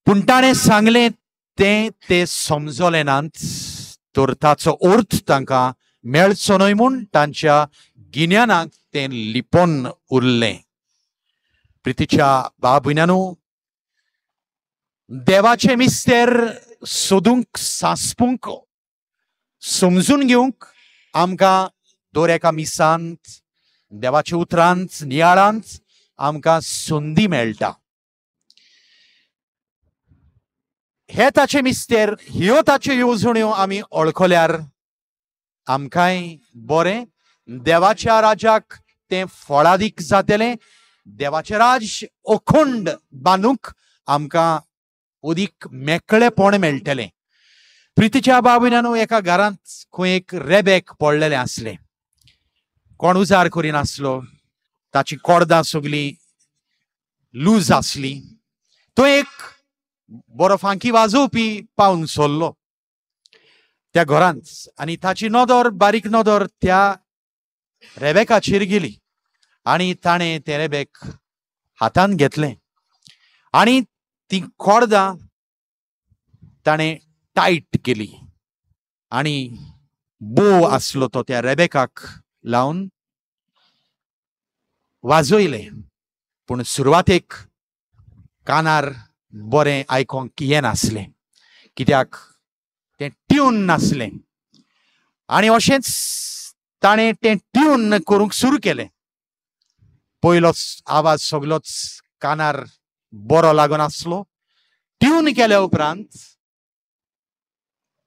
पूण ताणें सांगलें ते समजले नात, तर ताचो अर्थ तांकां मेळचो न्हय म्हूण तांच्या गिन्यानाक तें लिपोन उरलें. प्रितीच्या भाव भयणांनो, देवाचें मिस्तेर सोदूंक सांसपूंक समजून घेवंक आमकां दर एका मिसांत देवाच्या उतरांत नियाळांत आमकां संदी मेळटा. हे ताचे मिस्तेर, ह्यो ताच्यो येवजण्यो आमी वळखल्यार आमकांय बरें, देवाच्या राजाक तें फळादीक जातलें, देवाचें राज अखंड बांदूंक आमकां अदीक मेकळेपण मेळटलें. प्रितीच्या भाव भयणांनो, एका घरांत खंय एक रेबेक पडलेलें आसलें. कोण उजार करिनासलो, ताची कोर्दां सगळीं लूज आसली. तो एक बरो फांकी वाजोवपी पावन सरलो त्या घरांत, आनी ताची नदर, बारीक नदर त्या रेबेकाचेर गेली आनी ताणें तें रेबेक हातांत घेतलें आनी ती कोर्दां ताणें टायट केली आनी बो आसलो तो त्या रेबेकाक लावन वाजयलें. पूण सुरवातेक कानार बरें आयकोंक येनासलें, कित्याक तें ट्यून नासलें. आनी अशेंच ताणें तें ट्यून करूंक सुरू केलें. पयलोच आवाज सगलोच कानार बरो लागनासलो. ट्यून केल्या उपरांत,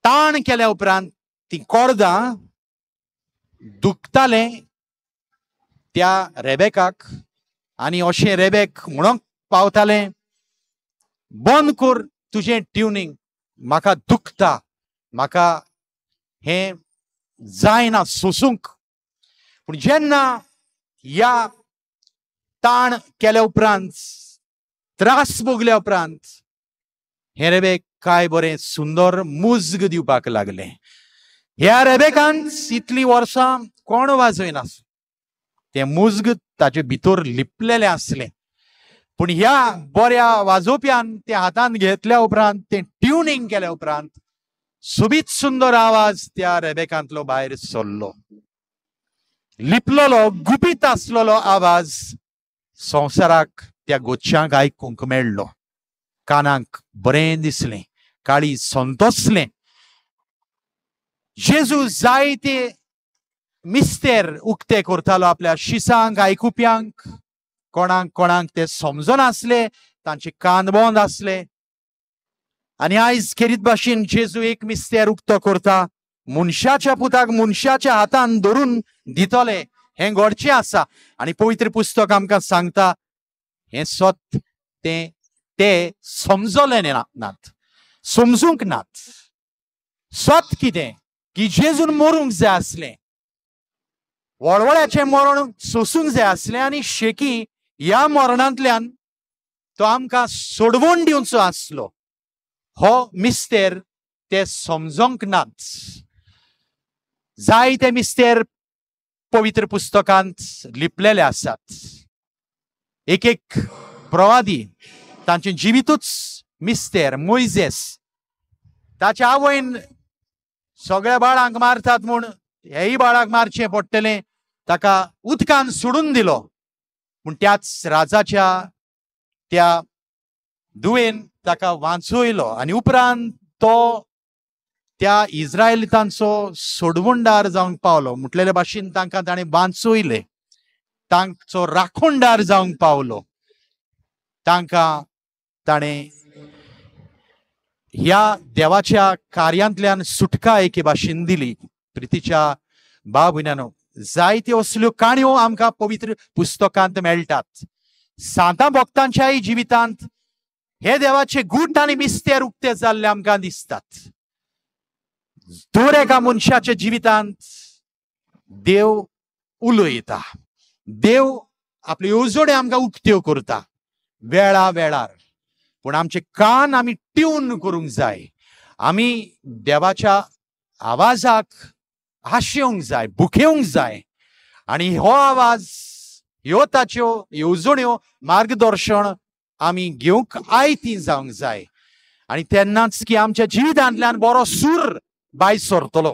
ताण केल्या उपरांत ती कोर्दां दुखतालें त्या रेबेकाक, आनी अशें रेबेक म्हणोंक पावतालें, बंद कर तुजें ट्युनींग, म्हाका दुखता, म्हाका हें जायना सोसूंक. पूण जेन्ना ह्या ताण केल्या उपरांत, त्रास भोगल्या उपरांत हें रेबेक काय बरें सुंदर मुजग दिवपाक लागलें. ह्या रेबेकान इतलीं वर्सां कोण वाजयनासलो, तें मुजग ताचे भितर लिपलेलें आसलें. पूण ह्या बऱ्या वाजोवप्यान तें हातांत घेतल्या उपरांत, तें ट्युनींग केल्या उपरांत सोबीत सुंदर आवाज त्या रेबेकांतलो भायर सरलो. लिपलेलो, गुपीत आसलेलो आवाज संवसाराक, त्या गोच्यांक आयकूंक मेळ्ळो. कानाक बरें दिसलें, काळी संतोसलें. जेजू जायते मिस्तेर उक्ते करतालो आपल्या शिसांक, आयकुप्यांक. कोणाक कोणाक ते समजनासले, तांचे कान बंद आसले. आनी आयज खेरीत भाशेन जेजू एक मिस्तेर उक्तो करता, मनशाच्या पुताक मनशाच्या हातान धरून दितले हें घडचें आसा. आनी पवित्र पुस्तक आमकां सांगता, हें सत ते समजले नात, समजूंक नात. सत कितें की जेजून मरूंक जाय आसलें, वळवळ्याचें मरण सोसूंक जाय आसलें, आनी शेकी ह्या मरणांतल्यान तो आमकां सोडवून दिवचो आसलो. हो मिस्तेर ते समजोंक नात. जायते मिस्तेर पवित्र पुस्तकांत लिपलेले आसात. एक एक प्रवादी तांचें जिवितूच मिस्तेर. मोइजेस, ताच्या आवयन सगळ्या बाळांक मारतात म्हूण हेय बाळाक मारचें पडटलें, ताका उदकान सोडून दिलो. पूण त्याच राजाच्या त्या दुवेन ताका वाचयलो आनी उपरांत तो त्या इस्रायलितांचो सोडवणदार जावंक पावलो. म्हटलेल्या भाशेन तांकां ताणें वाचयलें, तांचो राखणदार जावंक पावलो. तांकां ताणें ह्या देवाच्या कार्यांतल्यान सुटका एके भाशेन दिली. प्रितीच्या भाव भयणांनो, जायत्यो असल्यो काणयो आमकां पवित्र पुस्तकांत मेळटात. सांता भक्तांच्याय जिवितांत हे देवाचे गूट आनी मिस्तेर उक्ते जाल्ले आमकां दिसतात. दर एका मनशाच्या जिवितांत देव उलयता, देव आपल्यो येवजण्यो आमकां उक्त्यो करता वेळा वेळार. पूण आमचे कान आमी ट्यून करूंक जाय. आमी देवाच्या आवाजाक आशेवंक जाय, भुकेवंक जाय. आनी हो आवाज, ह्यो ताच्यो येवजण्यो, मार्गदर्शन आमी घेवंक आयती जावंक जाय. आणि तेन्नाच की आमच्या जिवितांतल्यान बरो सूर भायर सरतलो,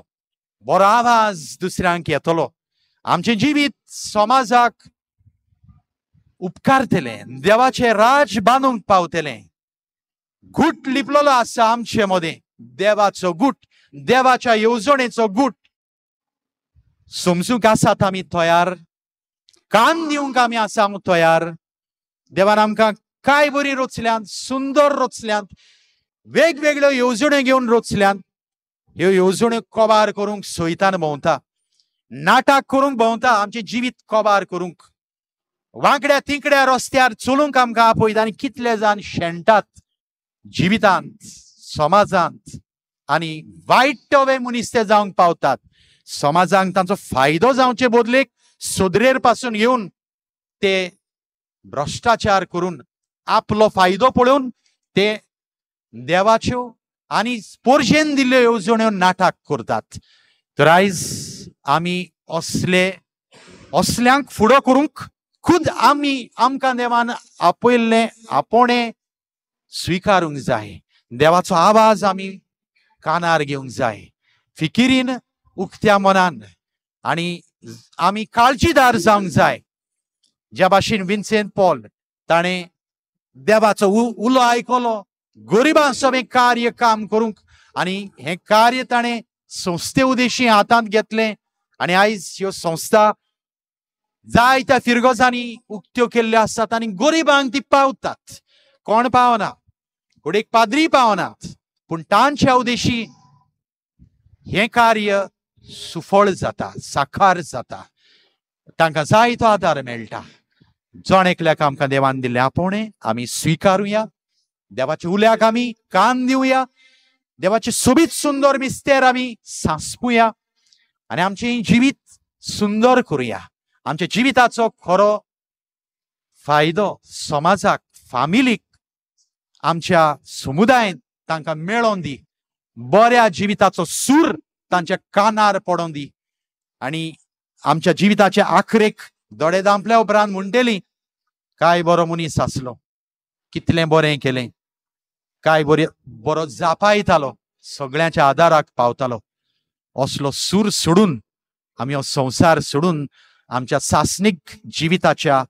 बरो आवाज दुसऱ्यांक येतलो, आमचें जिवीत समाजाक उपकारतले, देवाचे राज बांदूंक पावतले. गुट लिपलेलो आसा आमचे मदें, देवाचो गुट, देवाच्या येवजणेचो गुट. समजूंक आसात आमी तयार, कान दिवंक आमी आसा तयार. देवान आमकां काय बरी रचल्यांत, सुंदर रचल्यांत, वेगवेगळ्यो येवजण्यो घेवन रचल्यांत. ह्यो येवजण्यो कोबार करूंक सैतान भोंवता, नाटक करूंक भोंवता, आमचें जिवीत कोबार करूंक. वांकड्या तिंकड्या रस्त्यार चलूंक आमकां आपयता आनी कितले जाण शेणटात जिवितांत, समाजांत, आनी वायट टवे मनीस ते जावंक पावतात. समाजांक तांचो फायदो जावचे बदलेक सुदरेर पासून येवन ते भ्रश्टाचार करून आपलो फायदो पळोवन ते देवाच्यो आनी पोरशेन दिल्ल्यो येवजण्यो नाटक करतात. तर आयज आमी असल्यांक फुडो करूंक खुद आमकां देवान आपयल्लें आपोणें स्विकारूंक जाय. देवाचो आवाज आमी कानार घेवंक जाय, फिकिरीन, उक्त्या मनान, आनी आमी काळजीदार जावंक जाय. ज्या भाशेन विन्सेंट पॉल ताणें देवाचो उलो आयकलो, गरिबां समेत कार्य काम करूंक, आनी हें कार्य ताणें संस्थे उदेशी हातांत घेतलें. आनी आयज ह्यो संस्था जायत्या फिरगोजांनी उक्त्यो केल्ल्यो आसात आनी गरिबांक ती पावतात. कोण पावना, घोडेक पाद्री पावनात, पूण तांच्या उदेशी हें कार्य सुफळ जाता, साकार जाता, तांकां जाय तो आदार मेळटा. जण एकल्याक आमकां देवान दिल्लें आपोणें आमी स्विकारुया, देवाच्या उल्याक आमी कान दिवया, देवाचें सोबीत सुंदर मिस्तेर आमी सांसपुया, आनी आमचें जिवीत सुंदर करुया. आमच्या जिविताचो खरो फायदो समाजाक, फामिलीक, आमच्या समुदायान तांकां मेळोवन दी. बऱ्या जिविताचो सूर तांच्या कानार पडोवन दी. आनी आमच्या जिविताच्या आखरेक दोळे धांपल्या उपरांत म्हणटलीं, काय बरो मनीस आसलो, कितलें बरें केलें, काय बरो जापायतालो, सगळ्यांच्या आदाराक पावतालो. असलो सूर सोडून आमी हो संवसार सोडून आमच्या सासणीक जिविताच्या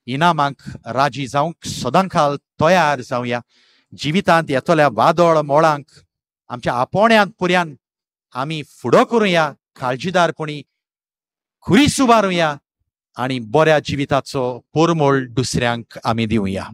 इनामाक राजी जावंक सदांकाल तयार जावया. जिवितांत येतल्या वादळ मोळांक आमच्या आपोण्यांत पुर्यान आमी फुडो करुया, काळजीदारपणी खुरी सुबारुया, आनी बऱ्या जिविताचो पोरमोळ दुसऱ्यांक आमी दिवया.